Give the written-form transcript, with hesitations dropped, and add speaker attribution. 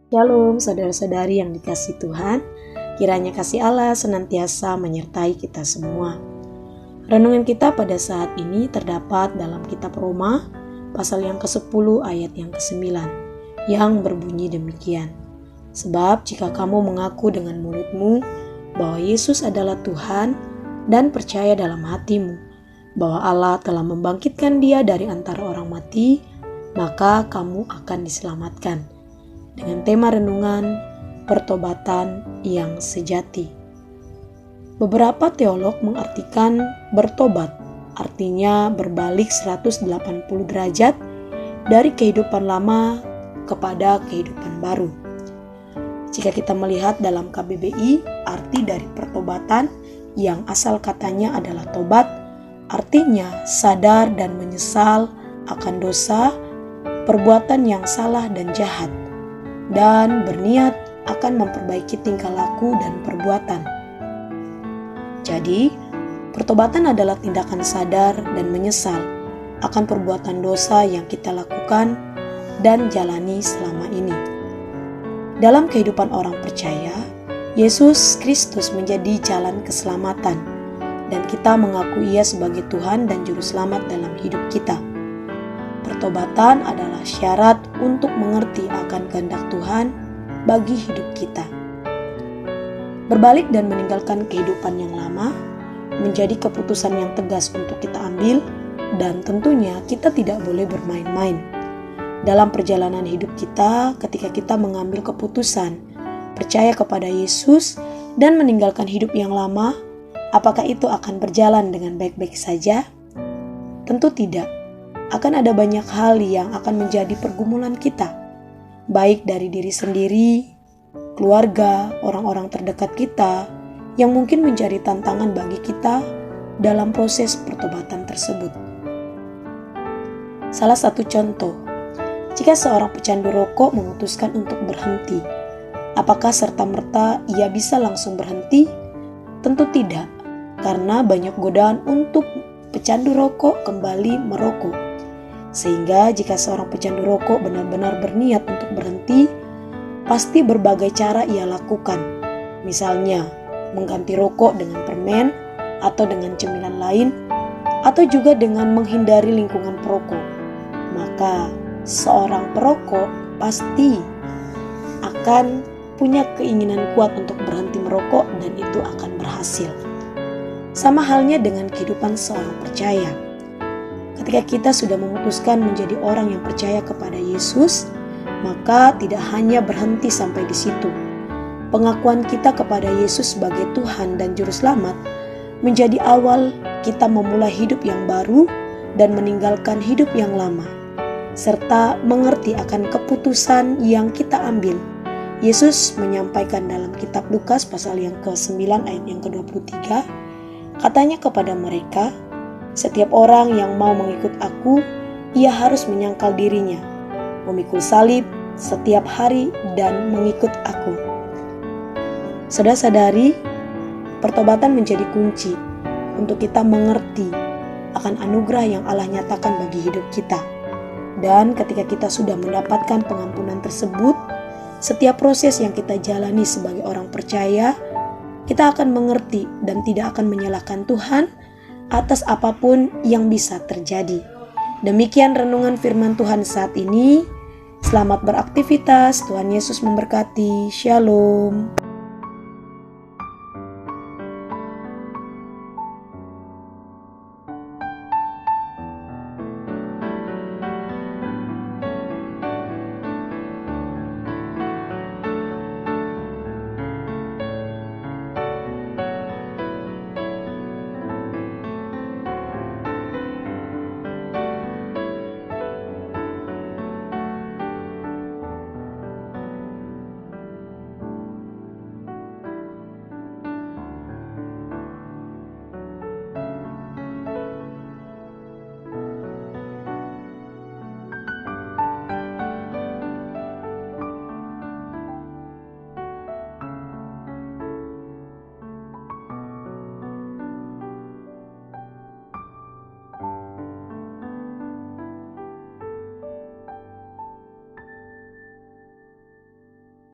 Speaker 1: Shalom saudara-saudari yang dikasihi Tuhan, kiranya kasih Allah senantiasa menyertai kita semua. Renungan kita pada saat ini terdapat dalam kitab Roma, pasal yang ke-10 ayat yang ke-9, yang berbunyi demikian. Sebab jika kamu mengaku dengan mulutmu bahwa Yesus adalah Tuhan dan percaya dalam hatimu bahwa Allah telah membangkitkan Dia dari antara orang mati, maka kamu akan diselamatkan. Dengan tema renungan pertobatan yang sejati. Beberapa teolog mengartikan bertobat artinya berbalik 180 derajat dari kehidupan lama kepada kehidupan baru. Jika kita melihat dalam KBBI, arti dari pertobatan yang asal katanya adalah tobat, artinya sadar dan menyesal akan dosa, perbuatan yang salah dan jahat, dan berniat akan memperbaiki tingkah laku dan perbuatan. Jadi, pertobatan adalah tindakan sadar dan menyesal akan perbuatan dosa yang kita lakukan dan jalani selama ini. Dalam kehidupan orang percaya, Yesus Kristus menjadi jalan keselamatan, dan kita mengaku Ia sebagai Tuhan dan Juru Selamat dalam hidup kita. Pertobatan adalah syarat untuk mengerti akan kehendak Tuhan bagi hidup kita. Berbalik dan meninggalkan kehidupan yang lama menjadi keputusan yang tegas untuk kita ambil, dan tentunya kita tidak boleh bermain-main. Dalam perjalanan hidup kita, ketika kita mengambil keputusan percaya kepada Yesus dan meninggalkan hidup yang lama, apakah itu akan berjalan dengan baik-baik saja? Tentu tidak. Akan ada banyak hal yang akan menjadi pergumulan kita, baik dari diri sendiri, keluarga, orang-orang terdekat kita, yang mungkin menjadi tantangan bagi kita dalam proses pertobatan tersebut. Salah satu contoh, jika seorang pecandu rokok memutuskan untuk berhenti, apakah serta-merta ia bisa langsung berhenti? Tentu tidak, karena banyak godaan untuk pecandu rokok kembali merokok. Sehingga jika seorang pecandu rokok benar-benar berniat untuk berhenti, pasti berbagai cara ia lakukan. Misalnya, mengganti rokok dengan permen atau dengan cemilan lain, atau juga dengan menghindari lingkungan perokok. Maka, seorang perokok pasti akan punya keinginan kuat untuk berhenti merokok dan itu akan berhasil. Sama halnya dengan kehidupan seorang percaya. Ketika kita sudah memutuskan menjadi orang yang percaya kepada Yesus, maka tidak hanya berhenti sampai di situ. Pengakuan kita kepada Yesus sebagai Tuhan dan Juru Selamat menjadi awal kita memulai hidup yang baru dan meninggalkan hidup yang lama, serta mengerti akan keputusan yang kita ambil. Yesus menyampaikan dalam kitab Lukas pasal yang ke-9 ayat yang ke-23, katanya kepada mereka, "Setiap orang yang mau mengikut aku, ia harus menyangkal dirinya, memikul salib setiap hari dan mengikut aku." Saudara-saudari, pertobatan menjadi kunci untuk kita mengerti akan anugerah yang Allah nyatakan bagi hidup kita. Dan ketika kita sudah mendapatkan pengampunan tersebut, setiap proses yang kita jalani sebagai orang percaya, kita akan mengerti dan tidak akan menyalahkan Tuhan atas apapun yang bisa terjadi. Demikian renungan firman Tuhan saat ini. Selamat beraktivitas, Tuhan Yesus memberkati. Shalom.